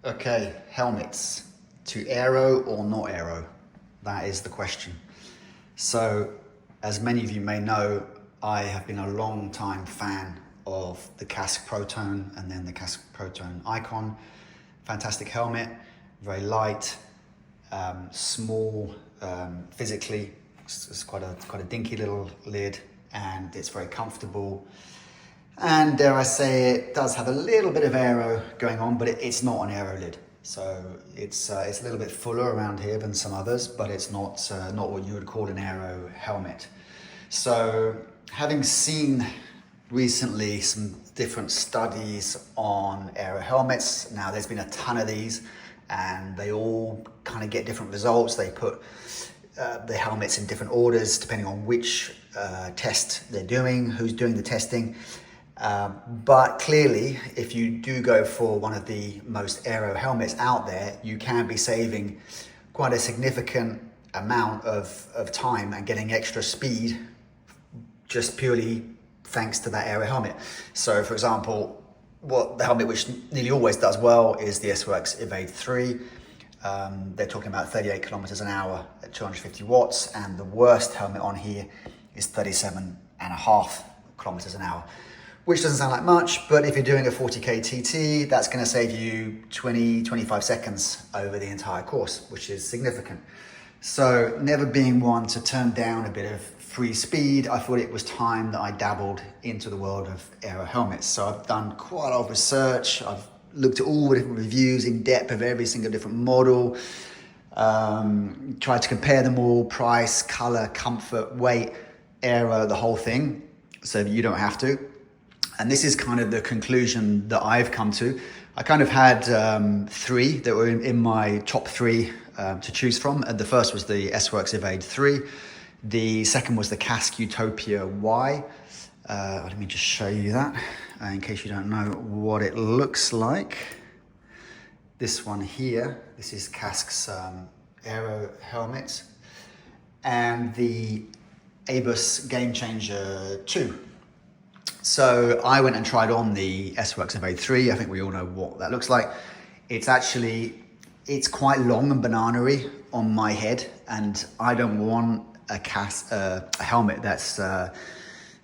Okay, helmets. To aero or not aero? That is the question. So, as many of you may know, I have been a long time fan of the Kask Protone and then the Kask Protone Icon. Fantastic helmet, very light, small physically. It's quite a dinky little lid, and it's very comfortable. And dare I say, it does have a little bit of aero going on, but it's not an aero lid. So it's a little bit fuller around here than some others, but it's not what you would call an aero helmet. So having seen recently some different studies on aero helmets, now there's been a ton of these and they all kind of get different results. They put the helmets in different orders depending on which test they're doing, who's doing the testing. But clearly, if you do go for one of the most aero helmets out there, you can be saving quite a significant amount of time and getting extra speed just purely thanks to that aero helmet. So for example, what the helmet which nearly always does well is the S-Works Evade 3. They're talking about 38 kilometers an hour at 250 watts, and the worst helmet on here is 37.5 kilometers an hour. Which doesn't sound like much, but if you're doing a 40k TT, that's going to save you 20-25 seconds over the entire course, which is significant. So never being one to turn down a bit of free speed, I thought it was time that I dabbled into the world of aero helmets. So I've done quite a lot of research. I've looked at all the different reviews in depth of every single different model, tried to compare them all, price, color, comfort, weight, aero, the whole thing, so that you don't have to. And this is kind of the conclusion that I've come to. I kind of had three that were in my top three to choose from. The first was the S-Works Evade 3. The second was the Kask Utopia Y. Let me just show you that in case you don't know what it looks like. This one here, this is Kask's Aero helmet. And the Abus Gamechanger 2. So I went and tried on the S-Works Evade 3. I think we all know what that looks like. It's quite long and banana-y on my head, and I don't want a helmet that's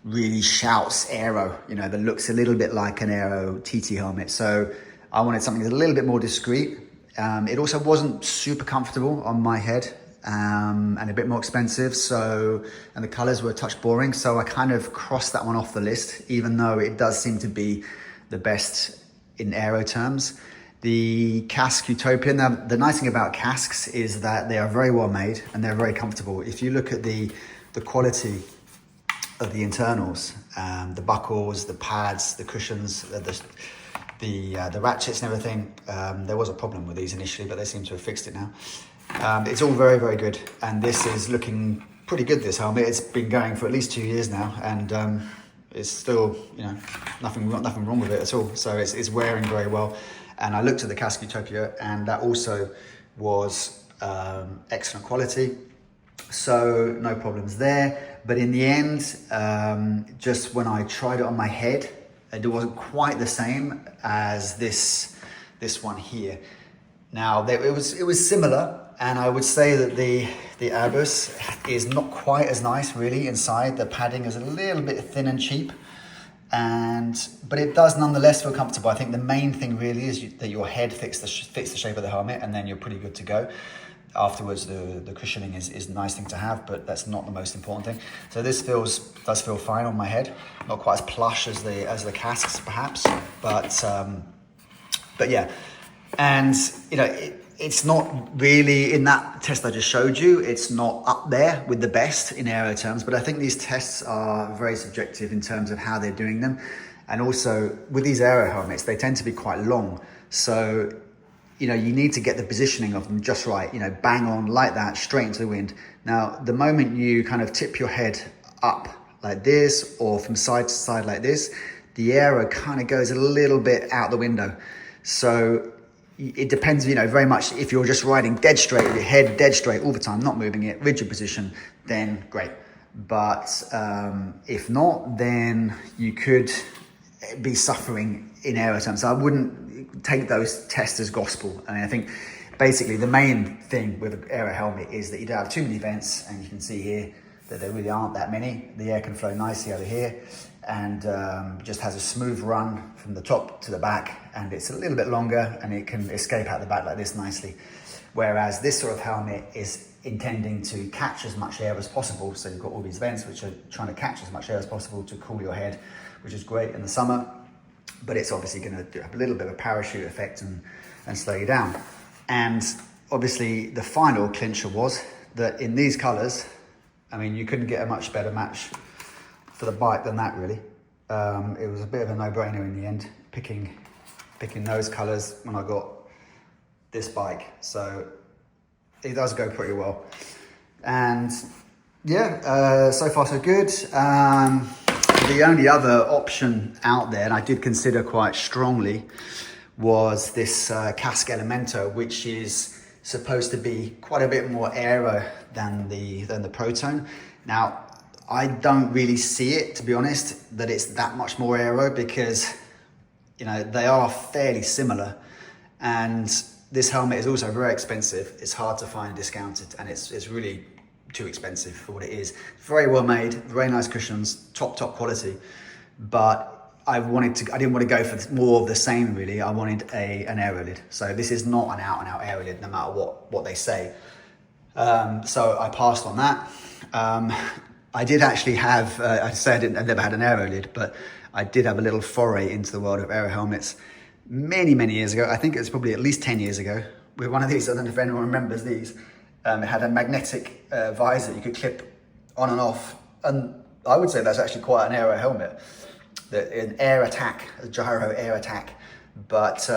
really shouts aero, that looks a little bit like an aero TT helmet. So I wanted something that's a little bit more discreet. It also wasn't super comfortable on my head. And a bit more expensive, and the colors were a touch boring, so I kind of crossed that one off the list, even though it does seem to be the best in aero terms. The Kask Utopia, now the nice thing about Kasks is that they are very well made and they're very comfortable. If you look at the quality of the internals, the buckles, the pads, the cushions, the ratchets and everything, there was a problem with these initially, but they seem to have fixed it now. It's all very, very good, and this is looking pretty good, this helmet. It's been going for at least 2 years now, and it's still, nothing wrong with it at all. So it's wearing very well. And I looked at the Kask Utopia, and that also was excellent quality. So no problems there. But in the end, just when I tried it on my head, it wasn't quite the same as this one here. Now, it was similar, and I would say that the Abus is not quite as nice really inside. The padding is a little bit thin and cheap, but it does nonetheless feel comfortable. I think the main thing really is that your head fits the shape of the helmet, and then you're pretty good to go. Afterwards, the cushioning is a nice thing to have, but that's not the most important thing. So this does feel fine on my head. Not quite as plush as the Kasks perhaps, but yeah. And it's not really, in that test I just showed you, it's not up there with the best in aero terms, but I think these tests are very subjective in terms of how they're doing them. And also with these aero helmets, they tend to be quite long. So, you need to get the positioning of them just right, bang on like that, straight into the wind. Now, the moment you kind of tip your head up like this or from side to side like this, the aero kind of goes a little bit out the window. So it depends, very much. If you're just riding dead straight with your head dead straight all the time, not moving it, rigid position, then great. But if not, then you could be suffering in aero terms. So I wouldn't, take those tests as gospel. I mean, I think basically the main thing with an Aero helmet is that you don't have too many vents, and you can see here that there really aren't that many. The air can flow nicely over here, and just has a smooth run from the top to the back, and it's a little bit longer, and it can escape out the back like this nicely. Whereas this sort of helmet is intending to catch as much air as possible. So you've got all these vents which are trying to catch as much air as possible to cool your head, which is great in the summer, but it's obviously going to have a little bit of a parachute effect and slow you down. And obviously the final clincher was that in these colors, I mean, you couldn't get a much better match for the bike than that, really. It was a bit of a no-brainer in the end, picking those colors when I got this bike. So it does go pretty well. And yeah, so far so good. The only other option out there, and I did consider quite strongly, was this Kask Elemento, which is supposed to be quite a bit more aero than the Protone. Now, I don't really see it, to be honest, that it's that much more aero, because you know they are fairly similar, and this helmet is also very expensive. It's hard to find discounted, and it's really too expensive for what it is. Very well made, very nice cushions, top quality, but I didn't want to go for more of the same, really. I wanted an aero lid. So this is not an out and out aero lid, no matter what they say. So I passed on that. I did actually have, I've never had an aero lid, but I did have a little foray into the world of aero helmets many years ago. I think it was probably at least 10 years ago, with one of these. I don't know if anyone remembers these. It had a magnetic visor you could clip on and off, and I would say that's actually quite an aero helmet. An air attack, a gyro air attack, but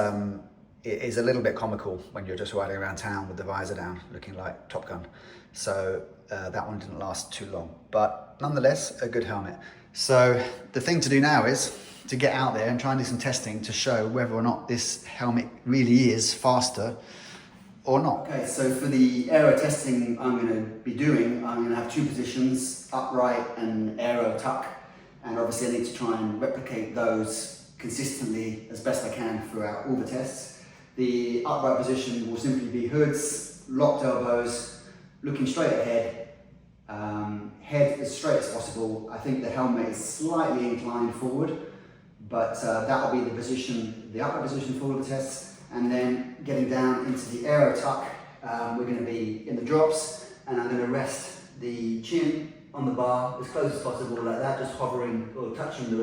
it is a little bit comical when you're just riding around town with the visor down, looking like Top Gun. So that one didn't last too long, but nonetheless, a good helmet. So the thing to do now is to get out there and try and do some testing to show whether or not this helmet really is faster or not. Okay, so for the aero testing I'm going to be doing, I'm going to have two positions, upright and aero tuck, and obviously I need to try and replicate those consistently as best I can throughout all the tests. The upright position will simply be hoods, locked elbows, looking straight ahead, head as straight as possible. I think the helmet is slightly inclined forward, but that will be the position, the upright position for all the tests. And then getting down into the aero tuck, we're going to be in the drops, and I'm going to rest the chin on the bar as close as possible, like that, just hovering or touching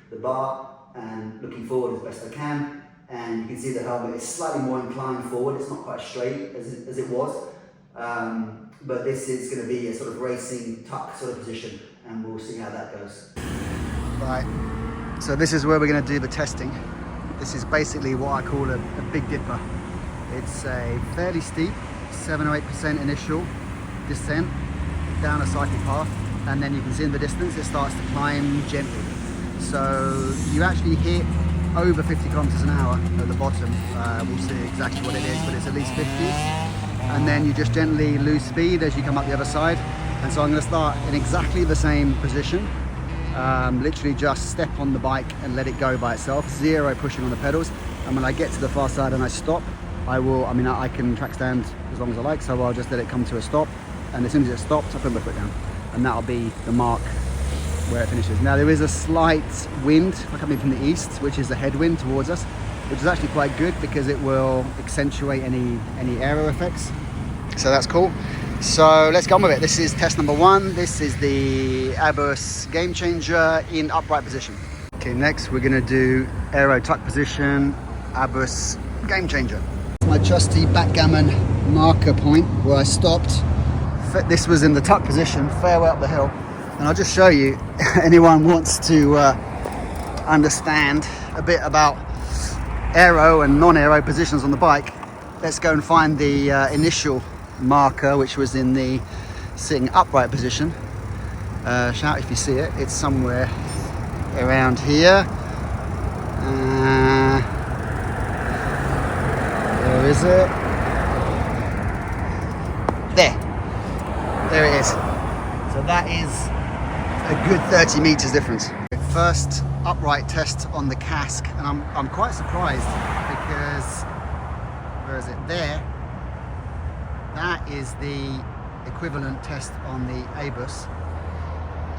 the bar and looking forward as best I can. And you can see the helmet is slightly more inclined forward. It's not quite straight as it was, but this is going to be a sort of racing tuck sort of position, and we'll see how that goes. Right, so this is where we're going to do the testing. This is basically what I call a Big Dipper. It's a fairly steep 7 or 8% initial descent down a cycle path, and then you can see in the distance it starts to climb gently. So you actually hit over 50 kilometers an hour at the bottom. We'll see exactly what it is, but it's at least 50. And then you just gently lose speed as you come up the other side. And so I'm going to start in exactly the same position. Literally just step on the bike and let it go by itself, zero pushing on the pedals. And when I get to the far side and I stop, I can track stand as long as I like, so I'll just let it come to a stop, and as soon as it stops I put my foot down, and that'll be the mark where it finishes. Now there is a slight wind coming from the east, which is a headwind towards us, which is actually quite good because it will accentuate any aero effects, so that's cool. So let's go on with it. This is test number 1. This is the Abus Gamechanger in upright position. Okay, next we're going to do aero tuck position, Abus Gamechanger. My trusty backgammon marker point where I stopped. This was in the tuck position, fair way up the hill. And I'll just show you, anyone wants to understand a bit about aero and non-aero positions on the bike, let's go and find the initial marker, which was in the sitting upright position. Shout if you see it. It's somewhere around here. Where is it? There it is. So that is a good 30 meters difference. First upright test on the Kask, and I'm quite surprised because, where is it? There. That is the equivalent test on the Abus.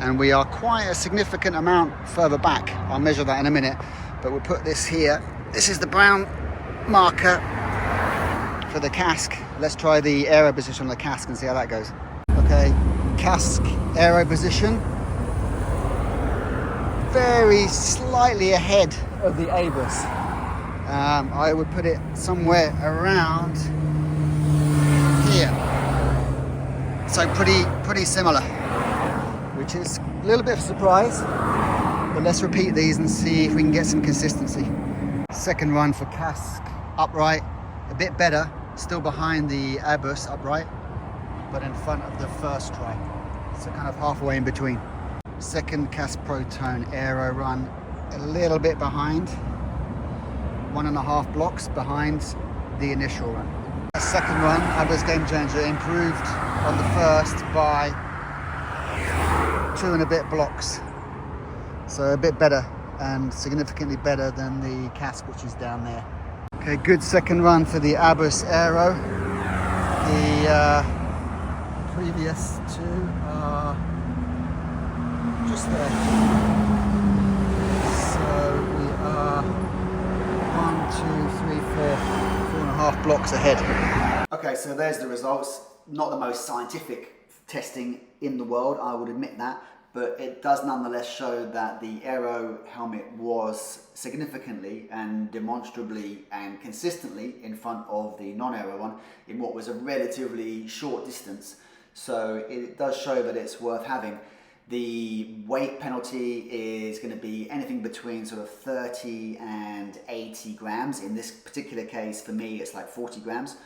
And we are quite a significant amount further back. I'll measure that in a minute, but we'll put this here. This is the brown marker for the Kask. Let's try the Aero position on the Kask and see how that goes. Okay, Kask Aero position. Very slightly ahead of the Abus. I would put it somewhere around here. So pretty similar, which is a little bit of a surprise. But let's repeat these and see if we can get some consistency. Second run for Kask upright, a bit better, still behind the Abus upright, but in front of the first try. So kind of halfway in between. Second Kask Protone Aero run, a little bit behind, 1.5 blocks behind the initial run. Second run, Abus Gamechanger improved on the first by 2 and a bit blocks. So a bit better and significantly better than the Kask, which is down there. Okay, good second run for the Abus Aero. The previous two are just there. So we are 1, 2, 3, 4, 4.5 blocks ahead. Okay, so there's the results. Not the most scientific testing in the world, I would admit that, but it does nonetheless show that the Aero helmet was significantly and demonstrably and consistently in front of the non-Aero one in what was a relatively short distance. So it does show that it's worth having. The weight penalty is going to be anything between sort of 30 and 80 grams. In this particular case, for me, it's like 40 grams,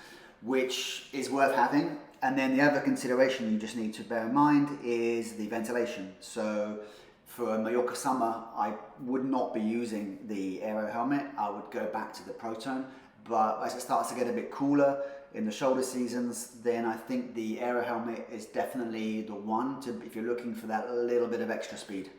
which is worth having. And then the other consideration you just need to bear in mind is the ventilation. So for a Mallorca summer, I would not be using the Aero helmet. I would go back to the Protone. But as it starts to get a bit cooler in the shoulder seasons, then I think the Aero helmet is definitely the one to, if you're looking for that little bit of extra speed.